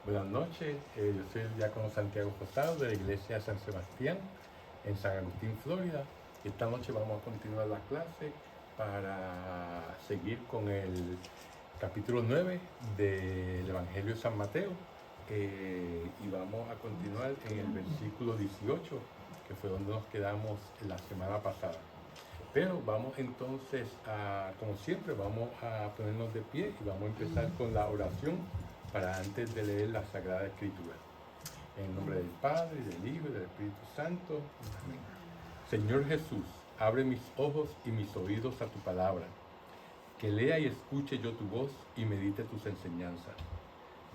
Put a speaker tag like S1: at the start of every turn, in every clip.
S1: Buenas noches, yo soy el diácono Santiago Rosado de la iglesia San Sebastián en San Agustín, Florida. Y esta noche vamos a continuar la clase para seguir con el capítulo 9 del Evangelio de San Mateo. Y vamos a continuar en el versículo 18, que fue donde nos quedamos la semana pasada. Pero vamos entonces como siempre, vamos a ponernos de pie y vamos a empezar con la oración para antes de leer la Sagrada Escritura. En el nombre del Padre, y del Hijo y del Espíritu Santo. Amén. Señor Jesús, abre mis ojos y mis oídos a tu palabra. Que lea y escuche yo tu voz y medite tus enseñanzas.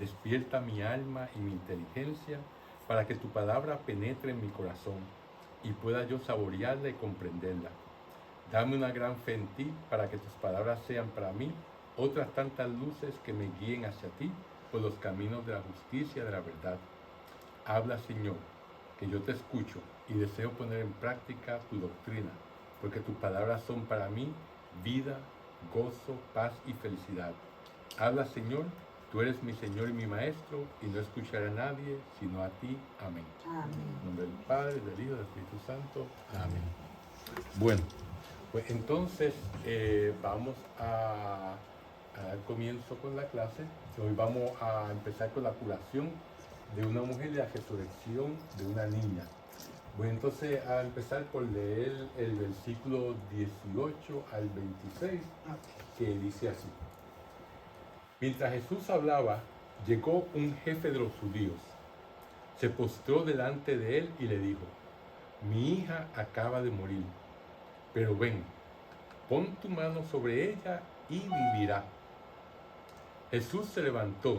S1: Despierta mi alma y mi inteligencia para que tu palabra penetre en mi corazón y pueda yo saborearla y comprenderla. Dame una gran fe en ti para que tus palabras sean para mí otras tantas luces que me guíen hacia ti por los caminos de la justicia y de la verdad. Habla, Señor, que yo te escucho y deseo poner en práctica tu doctrina, porque tus palabras son para mí vida, gozo, paz y felicidad. Habla, Señor, tú eres mi Señor y mi Maestro, y no escucharé a nadie sino a ti. Amén. Amén. En nombre del Padre, del Hijo y del Espíritu Santo. Amén. Bueno, pues entonces vamos a dar comienzo con la clase. Hoy vamos a empezar con la curación de una mujer y la resurrección de una niña. Voy entonces a empezar por leer el versículo 18 al 26, que dice así. Mientras Jesús hablaba, llegó un jefe de los judíos. Se postró delante de él y le dijo: mi hija acaba de morir, pero ven, pon tu mano sobre ella y vivirá. Jesús se levantó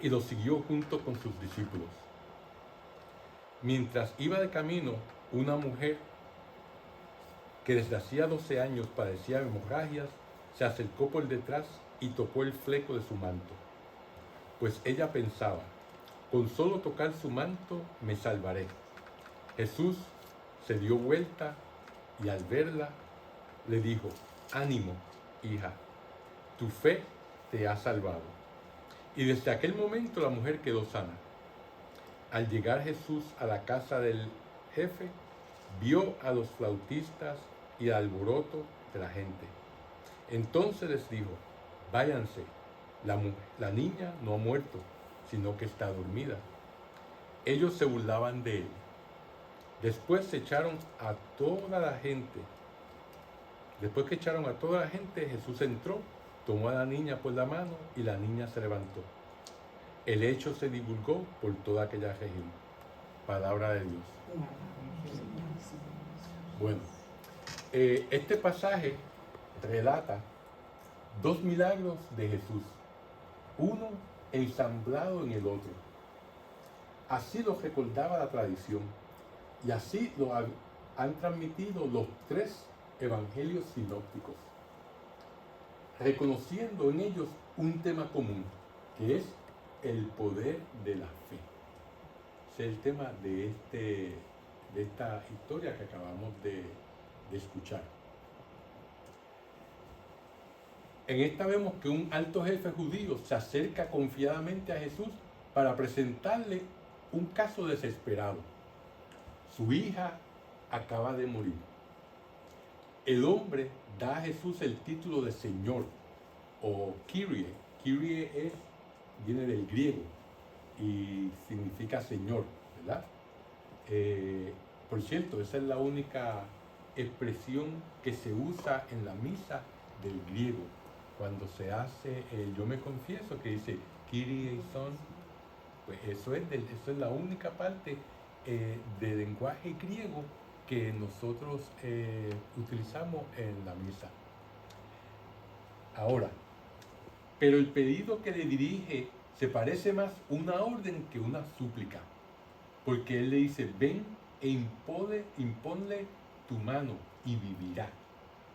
S1: y lo siguió junto con sus discípulos. Mientras iba de camino, una mujer que desde hacía 12 años padecía hemorragias se acercó por detrás y tocó el fleco de su manto. Pues ella pensaba: con solo tocar su manto me salvaré. Jesús se dio vuelta y al verla le dijo: ánimo, hija, tu fe te ha salvado. Y desde aquel momento la mujer quedó sana. Al llegar Jesús a la casa del jefe, vio a los flautistas y al alboroto de la gente. Entonces les dijo: váyanse, la niña no ha muerto, sino que está dormida. Ellos se burlaban de él. Después se echaron a toda la gente. Después que echaron a toda la gente, Jesús entró, tomó a la niña por la mano y la niña se levantó. El hecho se divulgó por toda aquella región. Palabra de Dios. Bueno, este pasaje relata dos milagros de Jesús, uno ensamblado en el otro. Así lo recordaba la tradición y así lo han transmitido los tres evangelios sinópticos, reconociendo en ellos un tema común, que es el poder de la fe. Ese es el tema de esta historia que acabamos de escuchar. En esta vemos que un alto jefe judío se acerca confiadamente a Jesús para presentarle un caso desesperado. Su hija acaba de morir. El hombre da a Jesús el título de Señor, o Kyrie. Kyrie viene del griego y significa Señor, ¿verdad? Por cierto, esa es la única expresión que se usa en la misa del griego. Cuando se hace el yo me confieso, que dice Kyrie eleison, pues eso es la única parte de lenguaje griego que nosotros utilizamos en la misa. Ahora, pero el pedido que le dirige se parece más a una orden que una súplica, porque él le dice: ven e imponle tu mano y vivirá.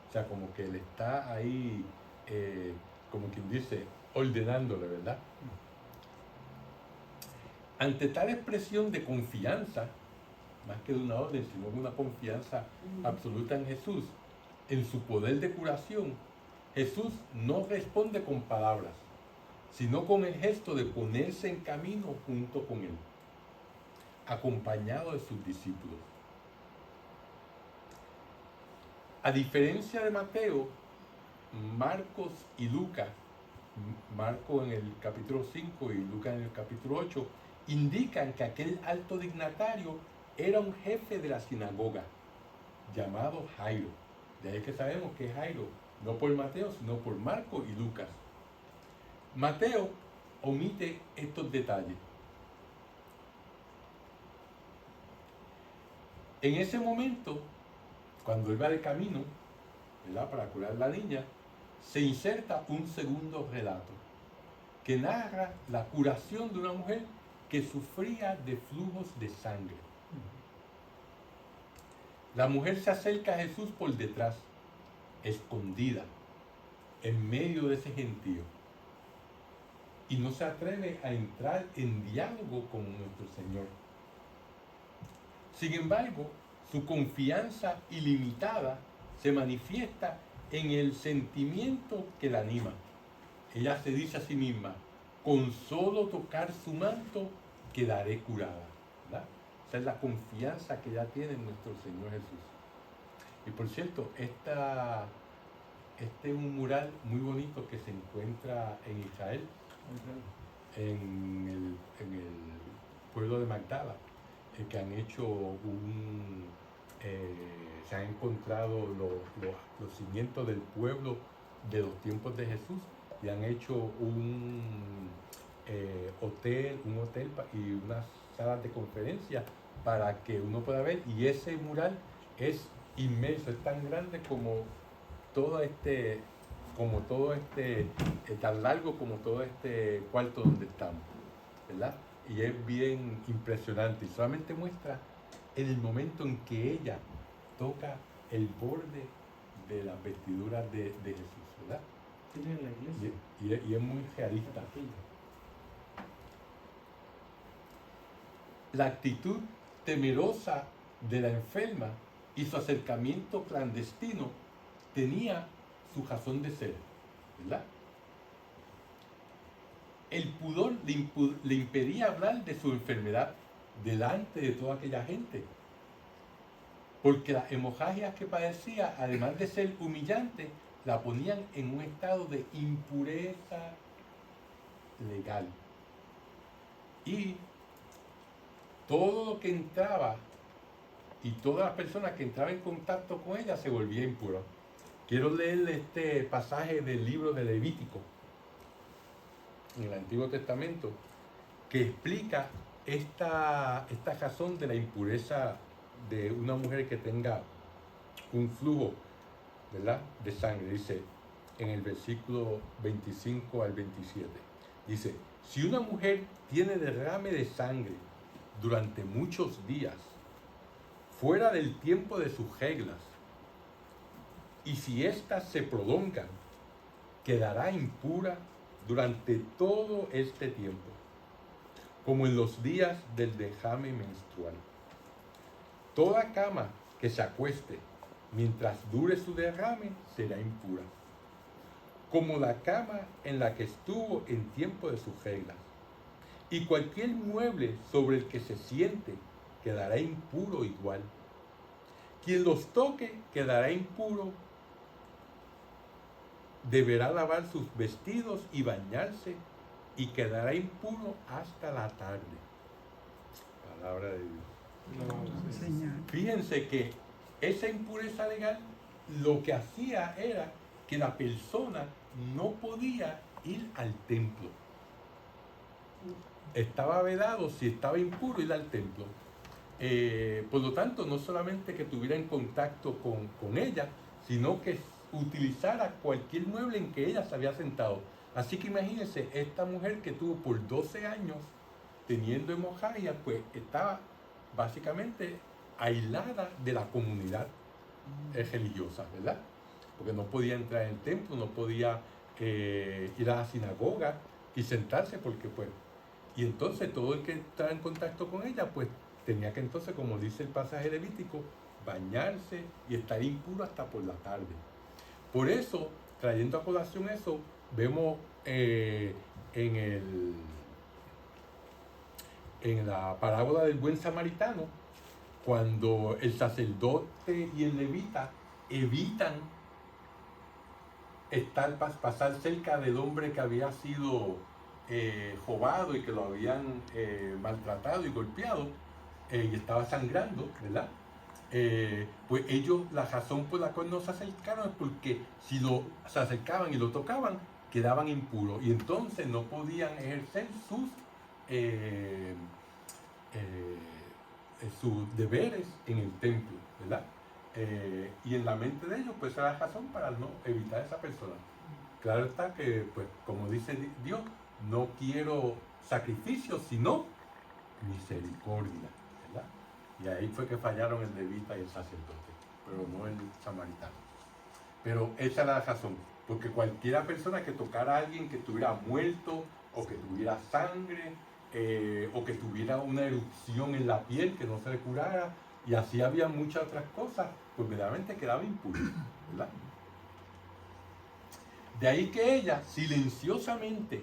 S1: O sea, como que él está ahí, como quien dice, ordenándole, ¿verdad? Ante tal expresión de confianza, más que de una orden, sino de una confianza absoluta en Jesús, en su poder de curación, Jesús no responde con palabras, sino con el gesto de ponerse en camino junto con él, acompañado de sus discípulos. A diferencia de Mateo, Marcos y Lucas, Marcos en el capítulo 5 y Lucas en el capítulo 8, indican que aquel alto dignatario era un jefe de la sinagoga, llamado Jairo. De ahí que sabemos que es Jairo, no por Mateo, sino por Marcos y Lucas. Mateo omite estos detalles. En ese momento, cuando él va de camino, ¿verdad?, para curar a la niña, se inserta un segundo relato que narra la curación de una mujer que sufría de flujos de sangre. La mujer se acerca a Jesús por detrás, escondida, en medio de ese gentío, y no se atreve a entrar en diálogo con nuestro Señor. Sin embargo, su confianza ilimitada se manifiesta en el sentimiento que la anima. Ella se dice a sí misma: con solo tocar su manto quedaré curada, ¿verdad? Esa es la confianza que ella tiene en nuestro Señor Jesús. Y por cierto, este es un mural muy bonito que se encuentra en Israel, en el pueblo de Magdala, que han hecho se han encontrado los cimientos del pueblo de los tiempos de Jesús, y han hecho un hotel y unas salas de conferencia para que uno pueda ver, y ese mural es inmenso, es tan grande como tan largo como todo este cuarto donde estamos, ¿verdad? Y es bien impresionante, y solamente muestra en el momento en que ella toca el borde de las vestiduras de Jesús, ¿verdad?
S2: Tiene la iglesia.
S1: Y es muy realista. La actitud temerosa de la enferma y su acercamiento clandestino tenía su razón de ser, ¿verdad? El pudor le impedía hablar de su enfermedad delante de toda aquella gente, porque las hemorragias que padecía, además de ser humillante, la ponían en un estado de impureza legal. Y todo lo que entraba y todas las personas que entraban en contacto con ella se volvía impuro. Quiero leer este pasaje del libro de Levítico, en el Antiguo Testamento, que explica esta razón de la impureza de una mujer que tenga un flujo, ¿verdad?, de sangre. Dice en el versículo 25 al 27, dice: si una mujer tiene derrame de sangre durante muchos días, fuera del tiempo de sus reglas, y si éstas se prolongan, quedará impura durante todo este tiempo, como en los días del derrame menstrual. Toda cama que se acueste mientras dure su derrame será impura, como la cama en la que estuvo en tiempo de sus reglas. Y cualquier mueble sobre el que se siente quedará impuro igual. Quien los toque quedará impuro, deberá lavar sus vestidos y bañarse, y quedará impuro hasta la tarde. Palabra de Dios. Fíjense que esa impureza legal lo que hacía era que la persona no podía ir al templo. Estaba vedado, si estaba impuro, ir al templo. Por lo tanto, no solamente que tuviera en contacto con ella, sino que utilizara cualquier mueble en que ella se había sentado. Así que imagínense, esta mujer que tuvo por 12 años teniendo hemorragia, pues estaba básicamente aislada de la comunidad religiosa, ¿verdad? Porque no podía entrar en el templo, no podía ir a la sinagoga y sentarse, porque pues... Y entonces todo el que estaba en contacto con ella, pues tenía que entonces, como dice el pasaje levítico, bañarse y estar impuro hasta por la tarde. Por eso, trayendo a colación eso, vemos en la parábola del buen samaritano, cuando el sacerdote y el levita evitan pasar cerca del hombre que había sido robado y que lo habían maltratado y golpeado, y estaba sangrando, ¿verdad? Pues ellos, la razón por la cual no se acercaron es porque si se acercaban y lo tocaban, quedaban impuros y entonces no podían ejercer sus deberes en el templo, ¿verdad? Y en la mente de ellos, pues era la razón para no evitar a esa persona. Claro está que, pues, como dice Dios, no quiero sacrificios, sino misericordia, ¿verdad? Y ahí fue que fallaron el levita y el sacerdote, pero no el samaritano. Pero esa era la razón, porque cualquiera persona que tocara a alguien que estuviera muerto, o que tuviera sangre, o que tuviera una erupción en la piel que no se le curara, y así había muchas otras cosas, pues verdaderamente quedaba impuro, ¿verdad? De ahí que ella silenciosamente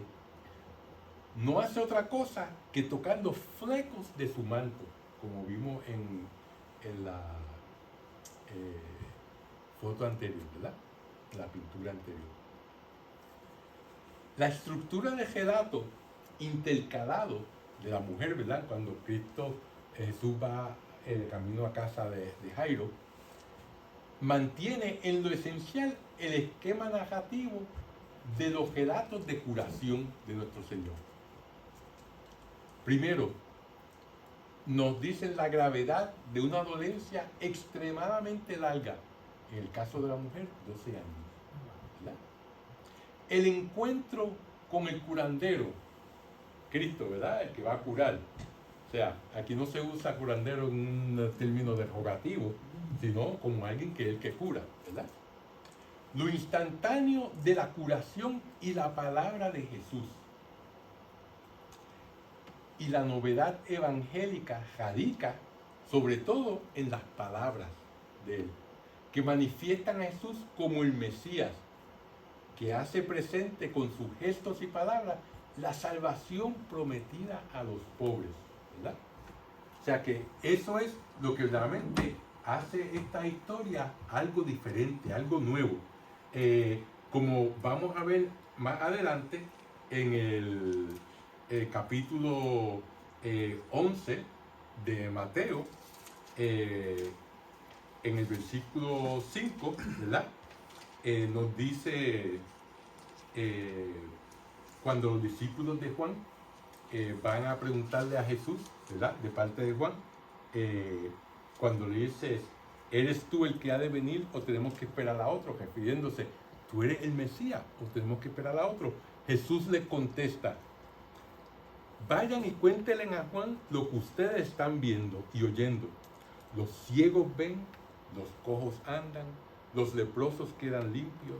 S1: no hace otra cosa que tocar los flecos de su manto, como vimos en la foto anterior, ¿verdad? La pintura anterior. La estructura de relato intercalado de la mujer, ¿verdad? Cuando Jesús va el camino a casa de Jairo, mantiene en lo esencial el esquema narrativo de los relatos de curación de nuestro Señor. Primero, nos dicen la gravedad de una dolencia extremadamente larga, en el caso de la mujer, 12 años, ¿verdad? El encuentro con el curandero, Cristo, ¿verdad? El que va a curar. O sea, aquí no se usa curandero en un término derogativo, sino como alguien que es el que cura, ¿verdad? Lo instantáneo de la curación y la palabra de Jesús. Y la novedad evangélica radica sobre todo en las palabras de él, que manifiestan a Jesús como el Mesías, que hace presente con sus gestos y palabras la salvación prometida a los pobres, ¿verdad? O sea que eso es lo que realmente hace esta historia algo diferente, algo nuevo. Como vamos a ver más adelante en el capítulo 11 de Mateo, en el versículo 5, ¿verdad? Nos dice, cuando los discípulos de Juan van a preguntarle a Jesús, ¿verdad? De parte de Juan, cuando le dices, ¿eres tú el que ha de venir o tenemos que esperar a otro? Refiriéndose, ¿tú eres el Mesías o tenemos que esperar a otro? Jesús le contesta, vayan y cuéntenle a Juan lo que ustedes están viendo y oyendo. Los ciegos ven, los cojos andan, los leprosos quedan limpios,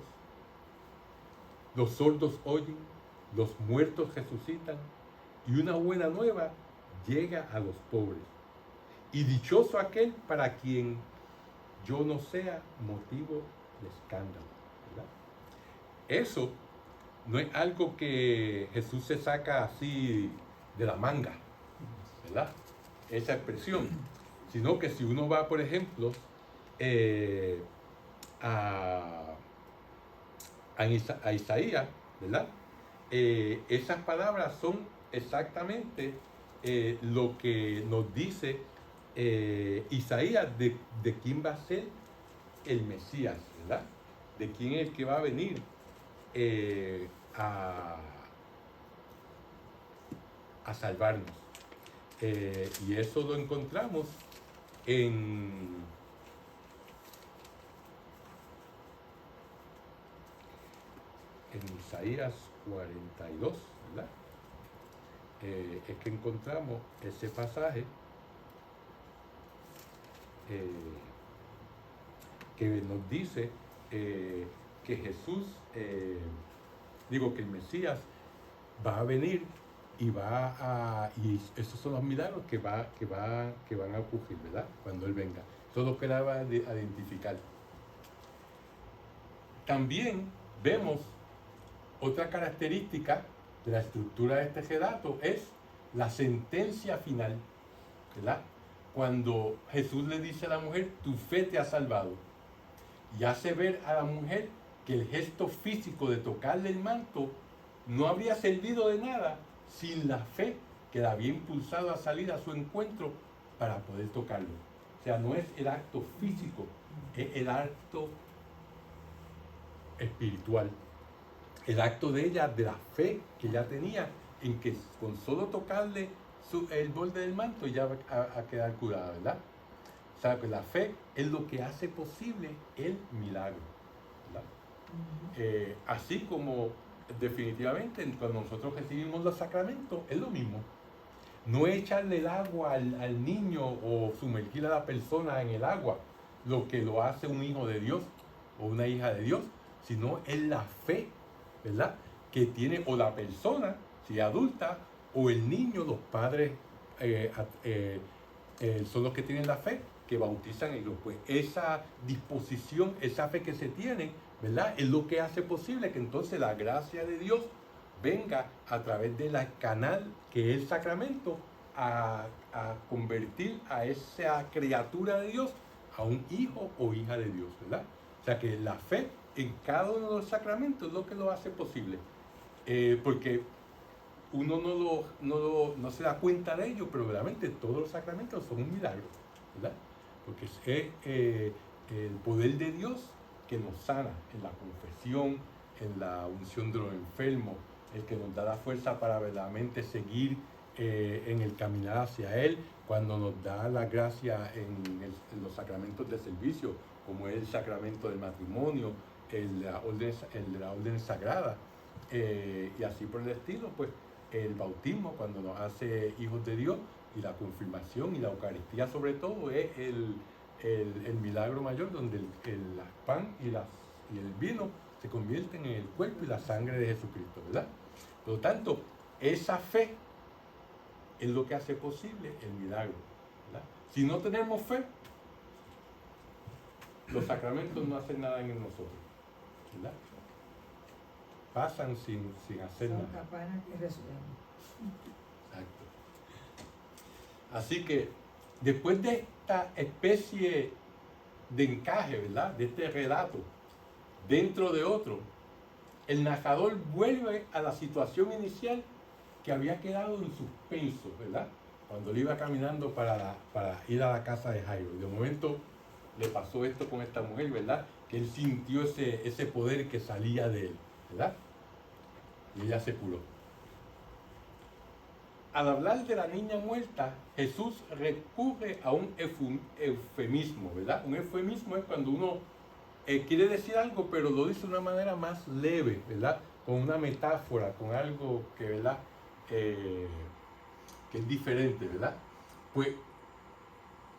S1: los sordos oyen, los muertos resucitan, y una buena nueva llega a los pobres. Y dichoso aquel para quien yo no sea motivo de escándalo, ¿verdad? Eso no es algo que Jesús se saca así de la manga, ¿verdad? Esa expresión, sino que si uno va, por ejemplo, a Isaías, ¿verdad? Esas palabras son exactamente lo que nos dice Isaías de quién va a ser el Mesías, ¿verdad? De quién es el que va a venir a salvarnos. Y eso lo encontramos en Isaías 42, ¿verdad? Es que encontramos ese pasaje que nos dice que Jesús, que el Mesías va a venir y y esos son los milagros que van a ocurrir, ¿verdad? Cuando Él venga. Todo lo que Él va a identificar. También vemos otra característica de la estructura de este relato es la sentencia final, ¿verdad? Cuando Jesús le dice a la mujer, tu fe te ha salvado, y hace ver a la mujer que el gesto físico de tocarle el manto no habría servido de nada sin la fe que la había impulsado a salir a su encuentro para poder tocarlo. O sea, no es el acto físico, es el acto espiritual, el acto de ella, de la fe que ella tenía en que con solo tocarle el borde del manto ya va a quedar curada, ¿verdad? O sea, que la fe es lo que hace posible el milagro, ¿verdad? Así como definitivamente cuando nosotros recibimos los sacramentos es lo mismo. No es echarle el agua al niño o sumergir a la persona en el agua lo que lo hace un hijo de Dios o una hija de Dios, sino es la fe, ¿verdad? Que tiene o la persona, si adulta, o el niño, los padres son los que tienen la fe, que bautizan ellos. Pues esa disposición, esa fe que se tiene, ¿verdad? Es lo que hace posible que entonces la gracia de Dios venga a través del canal que es el sacramento a convertir a esa criatura de Dios a un hijo o hija de Dios, ¿verdad? O sea que la fe en cada uno de los sacramentos es lo que lo hace posible. Porque uno no se da cuenta de ello, pero realmente todos los sacramentos son un milagro, ¿verdad? Porque es el poder de Dios que nos sana en la confesión, en la unción de los enfermos, el que nos da la fuerza para verdaderamente seguir en el caminar hacia Él, cuando nos da la gracia en los sacramentos de servicio, como es el sacramento del matrimonio, el de la orden sagrada, y así por el estilo, pues el bautismo cuando nos hace hijos de Dios, y la confirmación y la Eucaristía sobre todo es el milagro mayor donde el pan y el vino se convierten en el cuerpo y la sangre de Jesucristo, ¿verdad? Por lo tanto, esa fe es lo que hace posible el milagro, ¿verdad? Si no tenemos fe, los sacramentos no hacen nada en nosotros, ¿verdad? Pasan sin hacer nada.
S3: Son campanas que resuenan.
S1: Exacto. Así que después de esta especie de encaje, ¿verdad? De este relato dentro de otro, el narrador vuelve a la situación inicial que había quedado en suspenso, ¿verdad? Cuando él iba caminando para ir a la casa de Jairo. De momento le pasó esto con esta mujer, ¿verdad? Que él sintió ese poder que salía de él, ¿verdad? Y ella se curó. Al hablar de la niña muerta, Jesús recurre a un eufemismo, ¿verdad? Un eufemismo es cuando uno quiere decir algo, pero lo dice de una manera más leve, ¿verdad? Con una metáfora, con algo que, ¿verdad? Que es diferente, ¿verdad? Pues,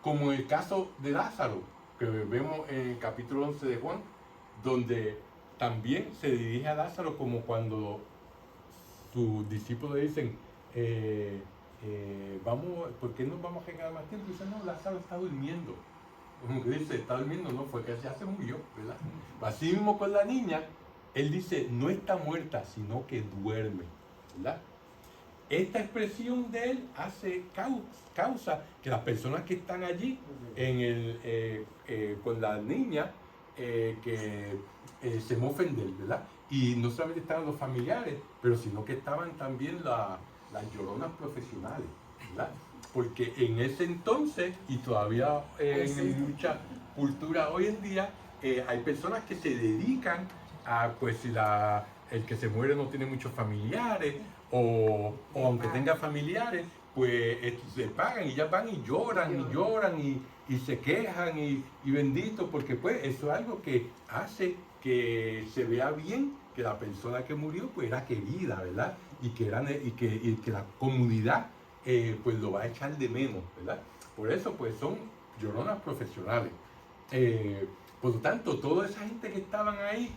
S1: como en el caso de Lázaro, que vemos en el capítulo 11 de Juan, donde también se dirige a Lázaro como cuando sus discípulos le dicen, ¿por qué no vamos a llegar más tiempo? Y dicen, no, Lázaro está durmiendo. Como que dice, está durmiendo, no, fue que ya se murió, ¿verdad? Así mismo con la niña, él dice, no está muerta, sino que duerme, ¿verdad? Esta expresión de él hace causa que las personas que están allí con la niña que se mofen de él, ¿verdad? Y no solamente estaban los familiares, pero sino que estaban también las lloronas profesionales, ¿verdad? Porque en ese entonces, y todavía en mucha cultura hoy en día, hay personas que se dedican a, pues si el que se muere no tiene muchos familiares, o aunque tenga familiares, pues le pagan y ya van y lloran y se quejan y bendito, porque pues eso es algo que hace que se vea bien que la persona que murió pues era querida, ¿verdad? Y que la comunidad pues lo va a echar de menos, ¿verdad? Por eso pues son lloronas profesionales. Por lo tanto, toda esa gente que estaban ahí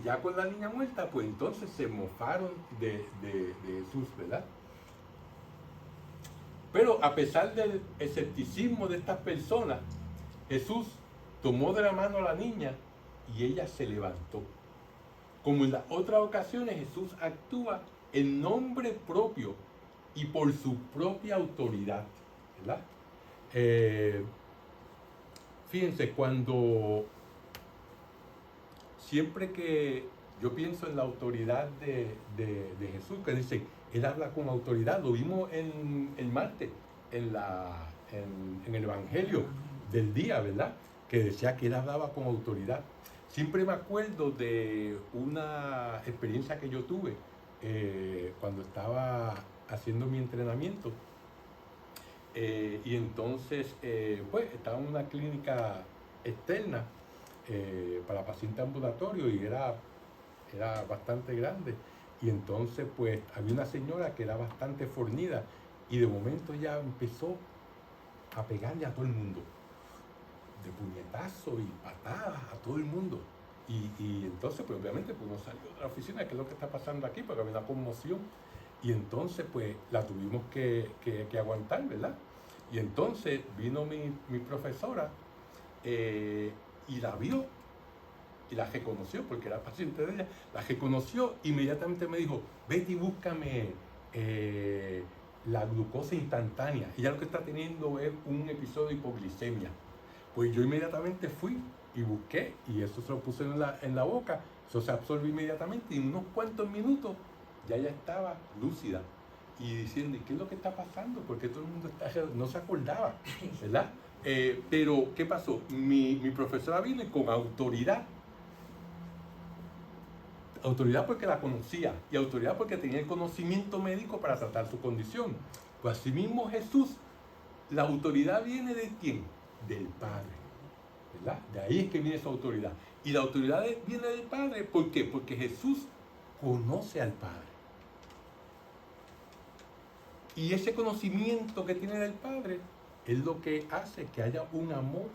S1: ya con la niña muerta, pues entonces se mofaron de Jesús, ¿verdad? Pero a pesar del escepticismo de estas personas, Jesús tomó de la mano a la niña y ella se levantó. Como en las otras ocasiones, Jesús actúa en nombre propio y por su propia autoridad, ¿verdad? Fíjense, siempre que yo pienso en la autoridad de Jesús, que dice, Él habla con autoridad, lo vimos en Marte, en el Evangelio del día, ¿verdad? Que decía que Él hablaba con autoridad. Siempre me acuerdo de una experiencia que yo tuve cuando estaba haciendo mi entrenamiento. Y entonces, pues, estaba en una clínica externa para paciente ambulatorio y era bastante grande. Y entonces, pues, había una señora que era bastante fornida y de momento ya empezó a pegarle a todo el mundo, de puñetazos y patadas a todo el mundo. Y entonces, pues, obviamente, pues, uno salió de la oficina, ¿qué es lo que está pasando aquí? Porque había una conmoción. Y entonces, pues, la tuvimos que aguantar, ¿verdad? Y entonces vino mi profesora y la vio y la reconoció, porque era paciente de ella, la reconoció, inmediatamente me dijo, vete y búscame la glucosa instantánea. Ella lo que está teniendo es un episodio de hipoglicemia. Pues yo inmediatamente fui y busqué, y eso se lo puse en la boca, eso se absorbió inmediatamente, y en unos cuantos minutos ya ella estaba lúcida y diciendo, ¿y qué es lo que está pasando? Porque todo el mundo no se acordaba, ¿verdad? Pero, ¿qué pasó? Mi profesora vino y con autoridad porque la conocía y autoridad porque tenía el conocimiento médico para tratar su condición. Pues asimismo Jesús, la autoridad viene ¿de quién? Del Padre, ¿verdad? De ahí es que viene esa autoridad. Y la autoridad viene del Padre, ¿por qué? Porque Jesús conoce al Padre. Y ese conocimiento que tiene del Padre es lo que hace que haya un amor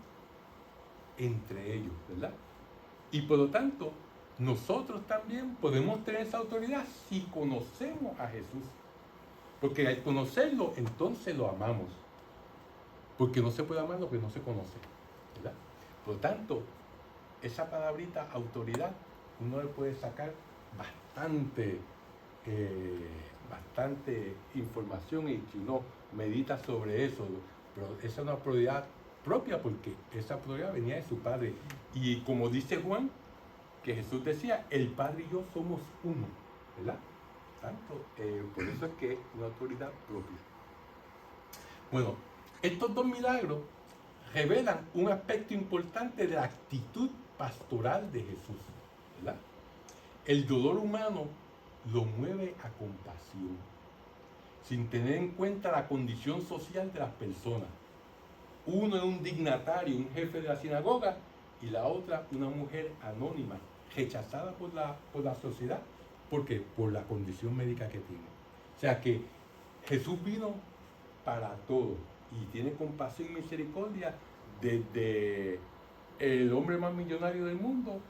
S1: entre ellos, ¿verdad? Y por lo tanto, nosotros también podemos tener esa autoridad si conocemos a Jesús. Porque al conocerlo, entonces lo amamos. Porque no se puede amar lo que no se conoce, ¿verdad? Por lo tanto, esa palabrita autoridad, uno le puede sacar bastante información, y si uno medita sobre eso, pero esa es una autoridad propia porque esa autoridad venía de su Padre. Y como dice Juan, que Jesús decía, el Padre y yo somos uno, ¿verdad? Por eso es que es una autoridad propia. Bueno, estos dos milagros revelan un aspecto importante de la actitud pastoral de Jesús, ¿verdad? El dolor humano lo mueve a compasión, sin tener en cuenta la condición social de las personas. Uno es un dignatario, un jefe de la sinagoga, y la otra una mujer anónima, rechazada por la sociedad. ¿Por qué? Por la condición médica que tiene. O sea que Jesús vino para todo y tiene compasión y misericordia desde el hombre más millonario del mundo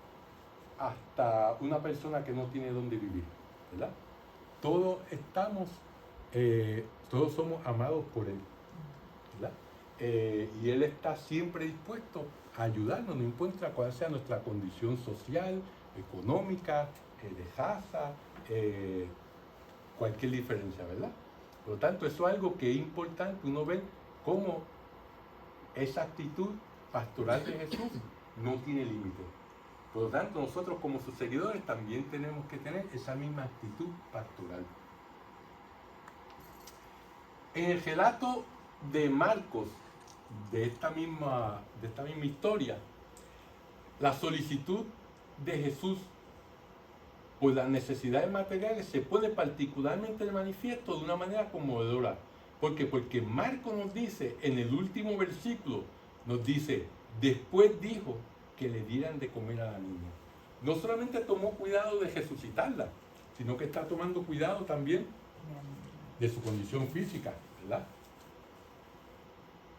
S1: hasta una persona que no tiene dónde vivir, ¿verdad? Todos somos amados por Él, ¿verdad? Y Él está siempre dispuesto a ayudarnos, no importa cuál sea nuestra condición social, económica, de raza, cualquier diferencia, ¿verdad? Por lo tanto, eso es algo que es importante uno ver cómo esa actitud pastoral de Jesús no tiene límite. Por lo tanto, nosotros como sus seguidores también tenemos que tener esa misma actitud pastoral. En el relato de Marcos, de esta misma historia, la solicitud de Jesús por las necesidades materiales se pone particularmente de manifiesto de una manera conmovedora. ¿Por qué? Porque Marcos nos dice, en el último versículo, nos dice, después dijo que le dieran de comer a la niña. No solamente tomó cuidado de resucitarla, sino que está tomando cuidado también de su condición física, ¿verdad?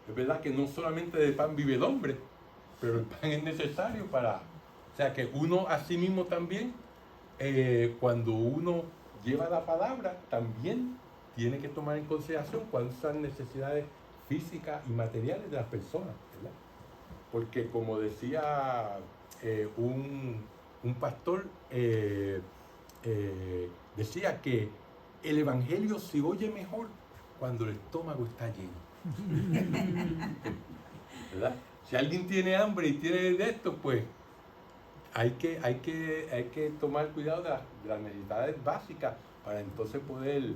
S1: Es verdad que no solamente de pan vive el hombre, pero el pan es necesario para... O sea que uno a sí mismo también, cuando uno lleva la palabra, también tiene que tomar en consideración cuáles son las necesidades físicas y materiales de las personas, ¿verdad? Porque como decía un pastor, decía que el evangelio se oye mejor cuando el estómago está lleno. ¿Verdad? Si alguien tiene hambre y tiene de esto, pues hay que tomar cuidado de las necesidades básicas para entonces poder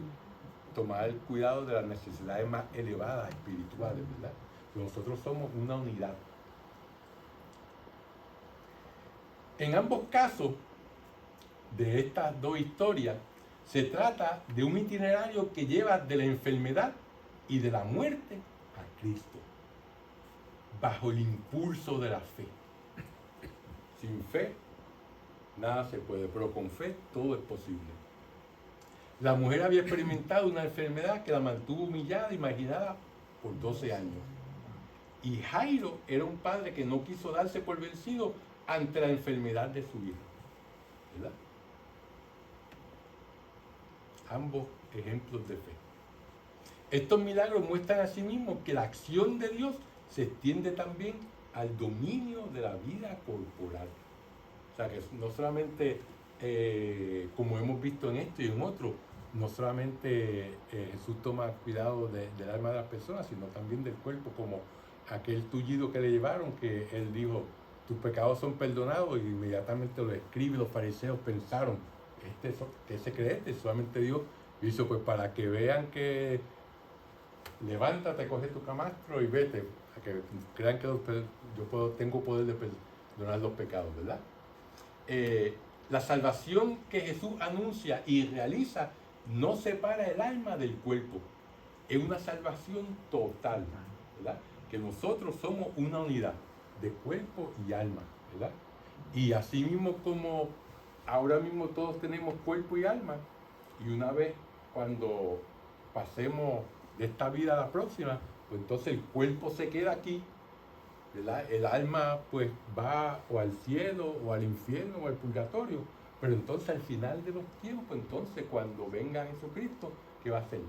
S1: tomar cuidado de las necesidades más elevadas, espirituales, ¿verdad? Nosotros somos una unidad. En ambos casos de estas dos historias, se trata de un itinerario que lleva de la enfermedad y de la muerte a Cristo, bajo el impulso de la fe. Sin fe, nada se puede, pero con fe todo es posible. La mujer había experimentado una enfermedad que la mantuvo humillada y marginada por 12 años. Y Jairo era un padre que no quiso darse por vencido ante la enfermedad de su hija. ¿Verdad? Ambos ejemplos de fe. Estos milagros muestran asimismo que la acción de Dios se extiende también al dominio de la vida corporal. O sea, que no solamente, como hemos visto en esto y en otro, no solamente Jesús toma cuidado del alma de las personas, sino también del cuerpo, como aquel tullido que le llevaron, que él dijo, tus pecados son perdonados, y inmediatamente los escribas y los fariseos pensaron, ¿qué se cree? Solamente Dios hizo, pues para que vean que levántate, coge tu camastro y vete, a que crean que tengo poder de perdonar los pecados, ¿verdad? La salvación que Jesús anuncia y realiza no separa el alma del cuerpo, es una salvación total, ¿verdad? Que nosotros somos una unidad de cuerpo y alma, ¿verdad? Y así mismo como ahora mismo todos tenemos cuerpo y alma, y una vez cuando pasemos de esta vida a la próxima, pues entonces el cuerpo se queda aquí, ¿verdad? El alma pues va o al cielo o al infierno o al purgatorio, pero entonces al final de los tiempos, entonces cuando venga Jesucristo, ¿qué va a hacer?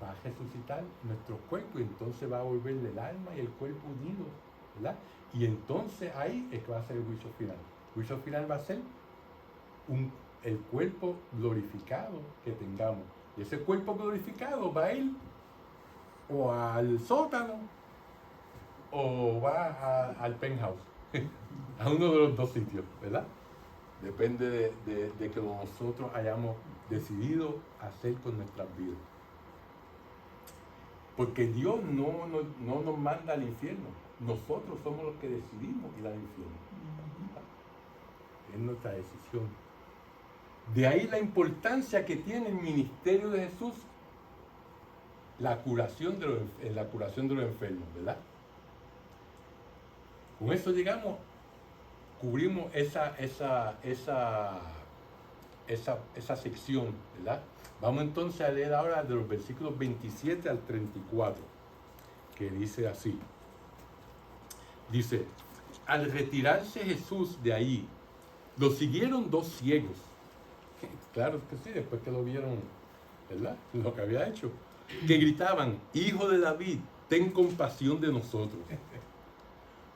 S1: Va a resucitar nuestros cuerpos y entonces va a volver el alma y el cuerpo unidos, ¿verdad? Y entonces ahí es que va a ser el juicio final. El juicio final va a ser el cuerpo glorificado que tengamos. Y ese cuerpo glorificado va a ir o al sótano o va al penthouse, a uno de los dos sitios, ¿verdad? Depende de que nosotros hayamos decidido hacer con nuestras vidas. Porque Dios no nos manda al infierno. Nosotros somos los que decidimos ir al infierno. Es nuestra decisión. De ahí la importancia que tiene el ministerio de Jesús, la curación de los enfermos, ¿verdad? Con eso llegamos, cubrimos esa sección, ¿verdad? Vamos entonces a leer ahora de los versículos 27 al 34, que dice así. Dice, al retirarse Jesús de ahí, lo siguieron dos ciegos. Claro que sí, después que lo vieron, ¿verdad? Lo que había hecho. Que gritaban, Hijo de David, ten compasión de nosotros.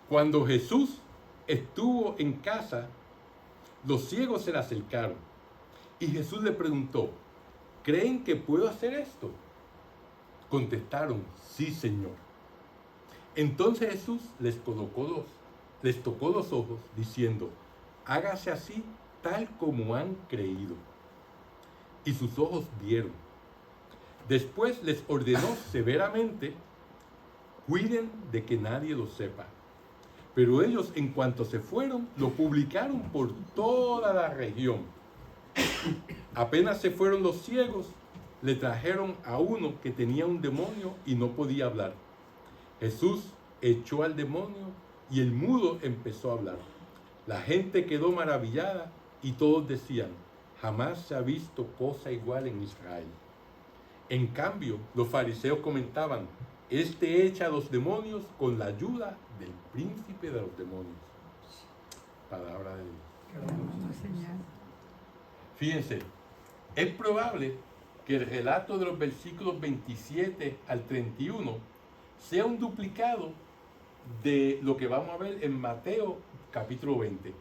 S1: Cuando Jesús estuvo en casa, los ciegos se le acercaron. Y Jesús le preguntó, ¿creen que puedo hacer esto? Contestaron, sí, Señor. Entonces Jesús les tocó los ojos, diciendo, hágase así tal como han creído. Y sus ojos vieron. Después les ordenó severamente, cuiden de que nadie lo sepa. Pero ellos, en cuanto se fueron, lo publicaron por toda la región. Apenas se fueron los ciegos, le trajeron a uno que tenía un demonio y no podía hablar. Jesús echó al demonio y el mudo empezó a hablar. La gente quedó maravillada y todos decían, jamás se ha visto cosa igual en Israel. En cambio, los fariseos comentaban, este echa a los demonios con la ayuda del príncipe de los demonios. Palabra de Dios. Fíjense, es probable que el relato de los versículos 27 al 31 sea un duplicado de lo que vamos a ver en Mateo capítulo 20,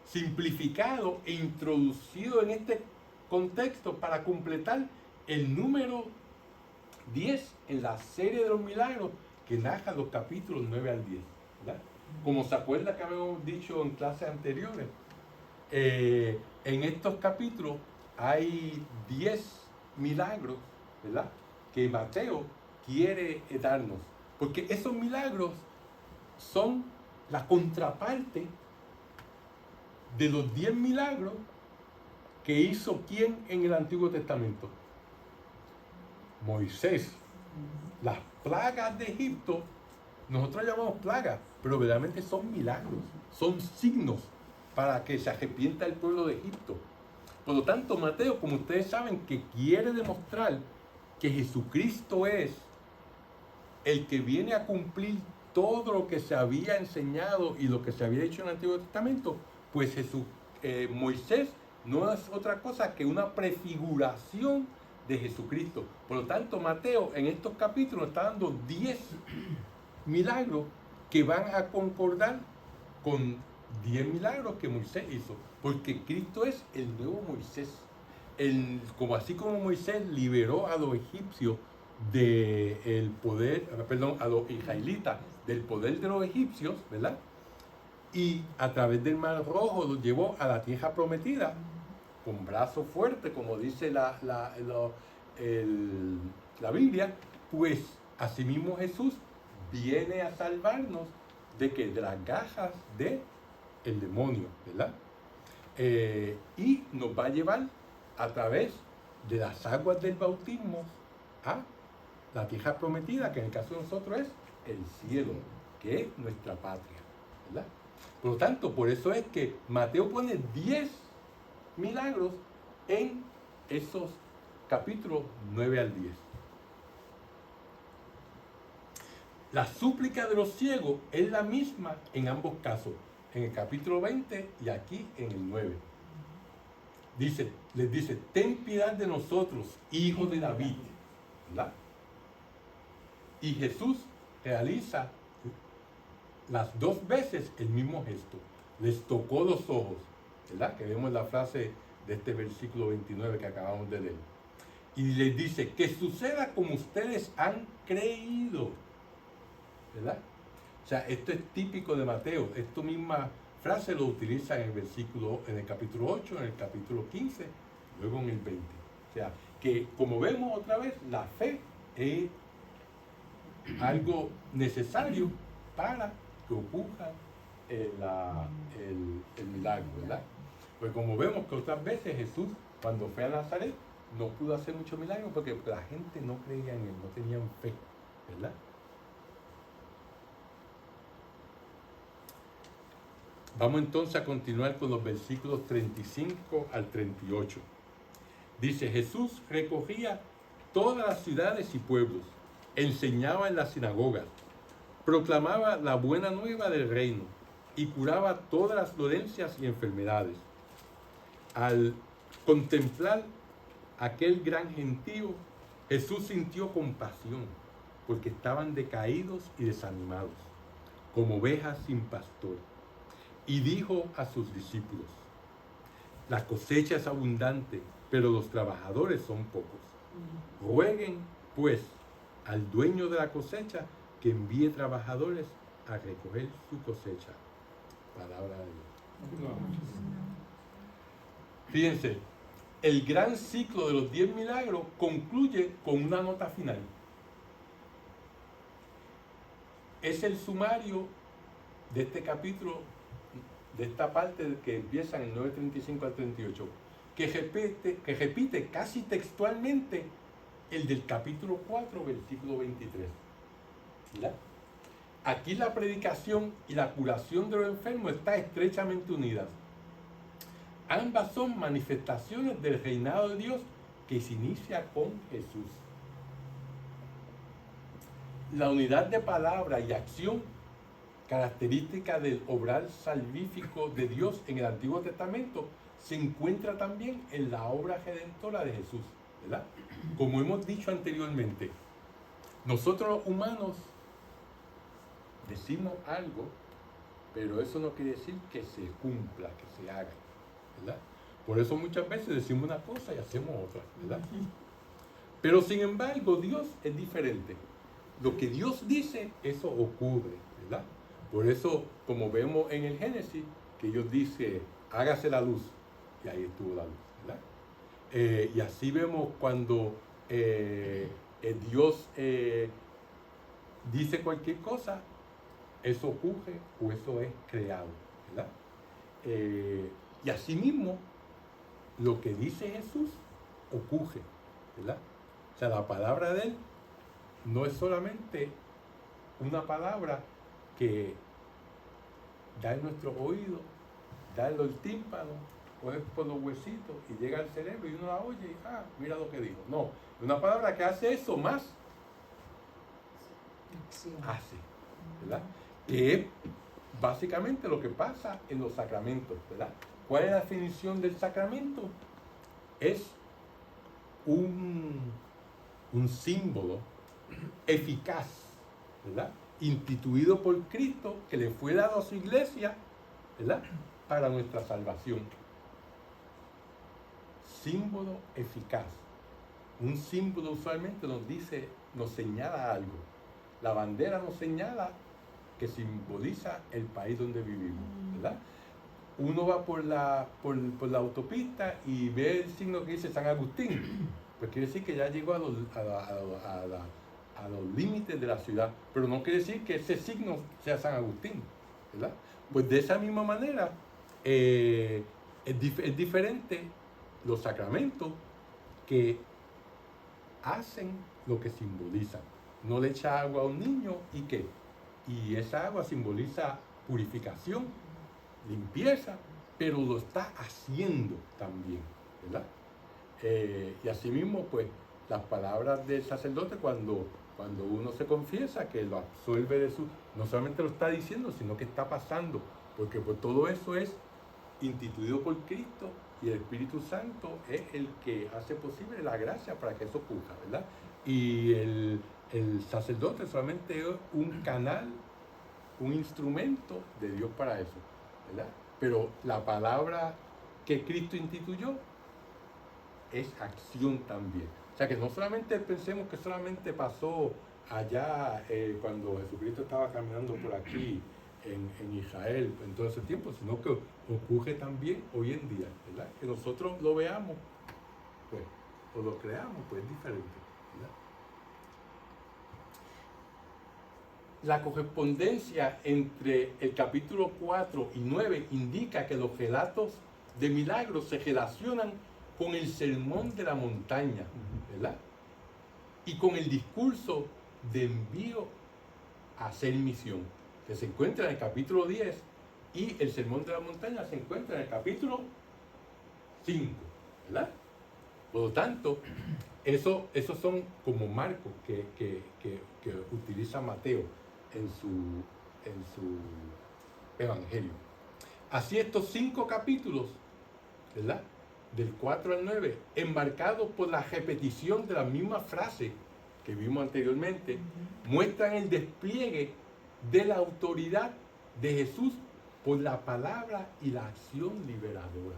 S1: simplificado e introducido en este contexto para completar el número 10 en la serie de los milagros que narra los capítulos 9 al 10, ¿verdad? Como se acuerda que habíamos dicho en clases anteriores, en estos capítulos hay 10 milagros, ¿verdad?, que Mateo quiere darnos, porque esos milagros son la contraparte de los 10 milagros que hizo ¿quién en el Antiguo Testamento? Moisés. Las plagas de Egipto, nosotros llamamos plagas, pero verdaderamente son milagros, son signos para que se arrepienta el pueblo de Egipto. Por lo tanto, Mateo, como ustedes saben, que quiere demostrar que Jesucristo es el que viene a cumplir todo lo que se había enseñado y lo que se había hecho en el Antiguo Testamento, pues Moisés no es otra cosa que una prefiguración de Jesucristo. Por lo tanto, Mateo en estos capítulos está dando 10 milagros que van a concordar con 10 milagros que Moisés hizo, porque Cristo es el nuevo Moisés. Así como Moisés liberó a los egipcios del poder, a los israelitas del poder de los egipcios, ¿verdad? Y a través del Mar Rojo los llevó a la tierra prometida con brazo fuerte, como dice la Biblia, pues asimismo Jesús viene a salvarnos de las garras del demonio, ¿verdad? Y nos va a llevar a través de las aguas del bautismo a la tierra prometida, que en el caso de nosotros es el cielo, que es nuestra patria, ¿verdad? Por lo tanto, por eso es que Mateo pone 10 milagros en esos capítulos 9 al 10. La súplica de los ciegos es la misma en ambos casos, en el capítulo 20 y aquí en el 9. Les dice, ten piedad de nosotros, hijo de David, ¿verdad? Y Jesús realiza las 2 veces el mismo gesto. Les tocó los ojos, ¿verdad? Que vemos la frase de este versículo 29 que acabamos de leer. Y les dice, que suceda como ustedes han creído, ¿verdad? O sea, esto es típico de Mateo. Esta misma frase lo utiliza en el capítulo 8, en el capítulo 15, luego en el 20. O sea, que como vemos otra vez, la fe es algo necesario para que ocurra el milagro, ¿verdad? Pues como vemos que otras veces Jesús, cuando fue a Nazaret, no pudo hacer muchos milagros porque la gente no creía en él, no tenían fe, ¿verdad? Vamos entonces a continuar con los versículos 35 al 38. Dice, Jesús recorría todas las ciudades y pueblos, enseñaba en las sinagogas, proclamaba la buena nueva del reino y curaba todas las dolencias y enfermedades. Al contemplar aquel gran gentío, Jesús sintió compasión porque estaban decaídos y desanimados, como ovejas sin pastor. Y dijo a sus discípulos, la cosecha es abundante, pero los trabajadores son pocos. Rueguen, pues, al dueño de la cosecha que envíe trabajadores a recoger su cosecha. Palabra de Dios. Fíjense, el gran ciclo de los 10 milagros concluye con una nota final. Es el sumario de este capítulo, de esta parte que empieza en el 9:35 al 38, que repite casi textualmente el del capítulo 4, versículo 23. ¿Verdad? Aquí la predicación y la curación de los enfermos están estrechamente unidas. Ambas son manifestaciones del reinado de Dios que se inicia con Jesús. La unidad de palabra y acción, característica del obrar salvífico de Dios en el Antiguo Testamento, se encuentra también en la obra redentora de Jesús, ¿verdad? Como hemos dicho anteriormente, nosotros los humanos decimos algo, pero eso no quiere decir que se cumpla, que se haga, ¿verdad? Por eso muchas veces decimos una cosa y hacemos otra, ¿verdad? Pero sin embargo, Dios es diferente. Lo que Dios dice, eso ocurre, ¿verdad? Por eso, como vemos en el Génesis, que Dios dice, hágase la luz, y ahí estuvo la luz, ¿verdad? Y así vemos cuando Dios dice cualquier cosa, eso ocurre o eso es creado, ¿verdad? Y así mismo, lo que dice Jesús ocurre, ¿verdad? O sea, la palabra de Él no es solamente una palabra que da en nuestro oído, da en los tímpanos, coge por los huesitos y llega al cerebro y uno la oye y mira lo que dijo. No, es una palabra que hace eso más. Hace, ¿verdad? Que es básicamente lo que pasa en los sacramentos, ¿verdad? ¿Cuál es la definición del sacramento? Es un símbolo eficaz, ¿verdad? Instituido por Cristo, que le fue dado a su iglesia, ¿verdad? Para nuestra salvación. Símbolo eficaz. Un símbolo usualmente nos dice, nos señala algo. La bandera nos señala que simboliza el país donde vivimos, ¿verdad? Uno va por la autopista y ve el signo que dice San Agustín, pues quiere decir que ya llegó a los límites de la ciudad, pero no quiere decir que ese signo sea San Agustín, ¿verdad? Pues de esa misma manera es diferente los sacramentos que hacen lo que simbolizan. No le echa agua a un niño y ¿qué? Y esa agua simboliza purificación, limpieza, pero lo está haciendo también, ¿verdad? Y asimismo, pues, las palabras del sacerdote cuando uno se confiesa, que lo absuelve de su... No solamente lo está diciendo, sino que está pasando, porque pues todo eso es instituido por Cristo y el Espíritu Santo es el que hace posible la gracia para que eso ocurra, ¿verdad? Y el sacerdote solamente es un canal, un instrumento de Dios para eso, ¿verdad? Pero la palabra que Cristo instituyó es acción también. O sea que no solamente pensemos que solamente pasó allá cuando Jesucristo estaba caminando por aquí en Israel en todo ese tiempo, sino que ocurre también hoy en día, ¿verdad? Que nosotros lo veamos, pues, o lo creamos, pues es diferente, ¿verdad? La correspondencia entre el capítulo 4 y 9 indica que los relatos de milagros se relacionan con el sermón de la montaña, ¿verdad? Y con el discurso de envío a hacer misión, que se encuentra en el capítulo 10, y el sermón de la montaña se encuentra en el capítulo 5, ¿verdad? Por lo tanto, esos son como marcos que utiliza Mateo en su evangelio. Así estos 5 capítulos, ¿verdad?, del 4 al 9, enmarcados por la repetición de la misma frase que vimos anteriormente, muestran el despliegue de la autoridad de Jesús por la palabra y la acción liberadora.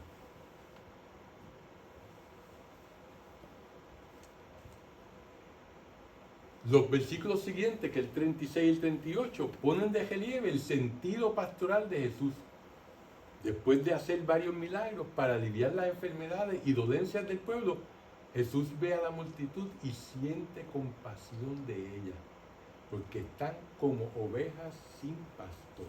S1: Los versículos siguientes, que el 36 y el 38, ponen de relieve el sentido pastoral de Jesús. Después de hacer varios milagros para aliviar las enfermedades y dolencias del pueblo, Jesús ve a la multitud y siente compasión de ella, porque están como ovejas sin pastor.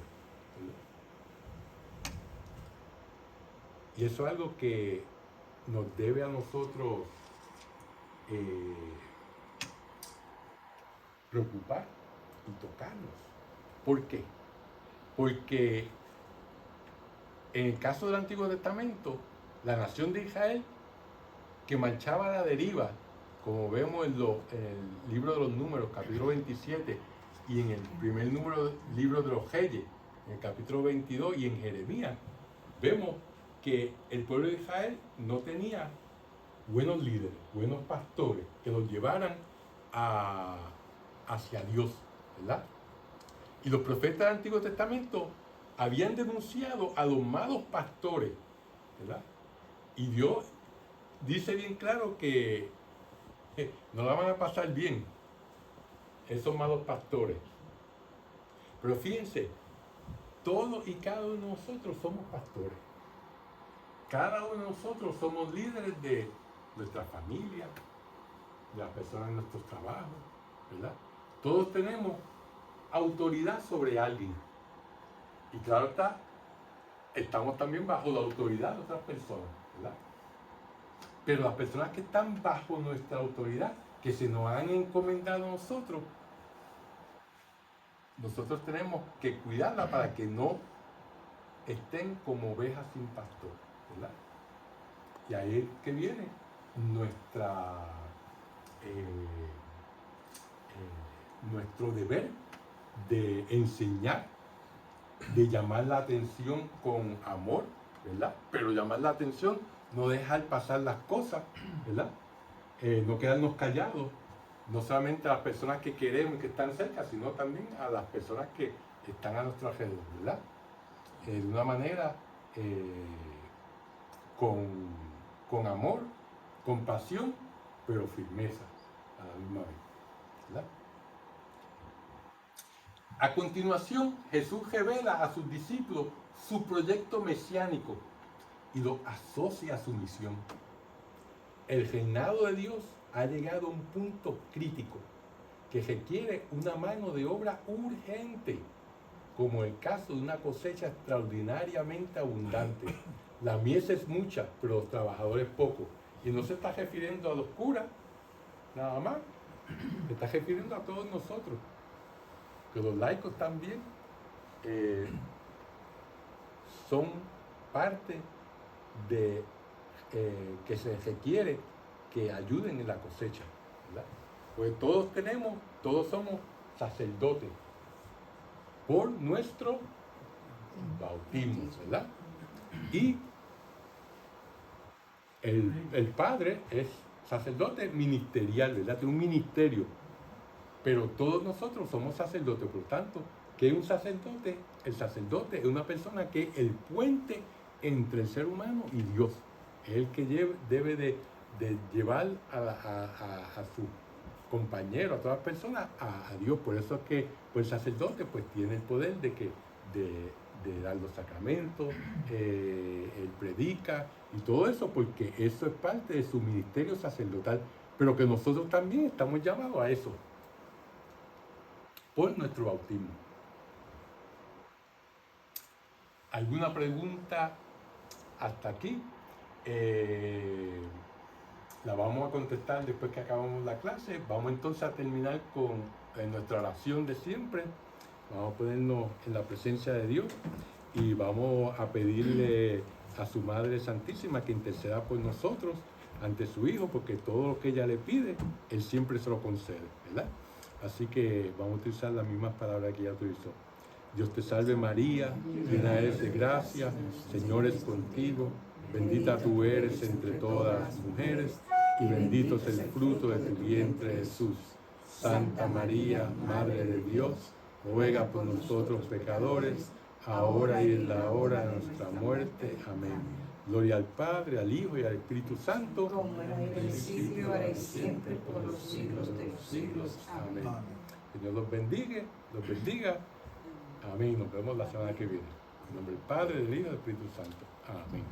S1: Y eso es algo que nos debe a nosotros preocupar y tocarnos. ¿Por qué? Porque en el caso del Antiguo Testamento, la nación de Israel, que marchaba a la deriva, como vemos en el libro de los Números, capítulo 27, y en el primer libro de los Reyes, en el capítulo 22, y en Jeremías, vemos que el pueblo de Israel no tenía buenos líderes, buenos pastores, que los llevaran hacia Dios, ¿verdad? Y los profetas del Antiguo Testamento habían denunciado a los malos pastores, ¿verdad?, Y Dios dice bien claro que no la van a pasar bien esos malos pastores. Pero fíjense, todos y cada uno de nosotros somos pastores. Cada uno de nosotros somos líderes de nuestra familia, de las personas en nuestros trabajos, ¿verdad? Todos tenemos autoridad sobre alguien. Y claro está, estamos también bajo la autoridad de otras personas, ¿verdad? Pero las personas que están bajo nuestra autoridad, que se nos han encomendado a nosotros tenemos que cuidarla para que no estén como ovejas sin pastor, ¿verdad? Y ahí es que viene nuestro deber de enseñar, de llamar la atención con amor, ¿verdad? Pero llamar la atención, no dejar pasar las cosas, ¿verdad? No quedarnos callados, no solamente a las personas que queremos y que están cerca, sino también a las personas que están a nuestro alrededor, ¿verdad? De una manera con amor, compasión, pero firmeza a la misma vez, ¿verdad? A continuación, Jesús revela a sus discípulos su proyecto mesiánico y lo asocia a su misión. El reinado de Dios ha llegado a un punto crítico que requiere una mano de obra urgente, como el caso de una cosecha extraordinariamente abundante. La mies es mucha, pero los trabajadores pocos. Y no se está refiriendo a los curas, nada más, se está refiriendo a todos nosotros, que los laicos también son parte de que se requiere que ayuden en la cosecha, ¿verdad? Pues todos somos sacerdotes por nuestro bautismo, ¿verdad? Y el padre es sacerdote ministerial, ¿verdad? Tiene un ministerio, pero todos nosotros somos sacerdotes. Por tanto, ¿qué es un sacerdote? El sacerdote es una persona que es el puente entre el ser humano y Dios. Es el que debe de llevar a su compañero, a todas las personas, a Dios. Por eso es que pues, el sacerdote pues, tiene el poder de dar los sacramentos, él predica y todo eso, porque eso es parte de su ministerio sacerdotal. Pero que nosotros también estamos llamados a eso, por nuestro bautismo. ¿Alguna pregunta hasta aquí? La vamos a contestar después que acabamos la clase. Vamos entonces a terminar con nuestra oración de siempre. Vamos a ponernos en la presencia de Dios y vamos a pedirle a su Madre Santísima que interceda por nosotros ante su Hijo, porque todo lo que ella le pide, Él siempre se lo concede, ¿verdad? Así que vamos a utilizar las mismas palabras que ella utilizó. Dios te salve María, llena eres de gracia, Señor es contigo, bendita tú eres entre todas las mujeres, y bendito es el fruto de tu vientre Jesús. Santa María, Madre de Dios, ruega por nosotros pecadores, ahora y en la hora de nuestra muerte. Amén. Gloria al Padre, al Hijo y al Espíritu Santo.
S3: Como era en el principio, ahora y siempre, por los siglos de los siglos. Amén.
S1: Señor los bendiga, Amén. Nos vemos la semana que viene. En nombre del Padre, del Hijo y del Espíritu Santo. Amén.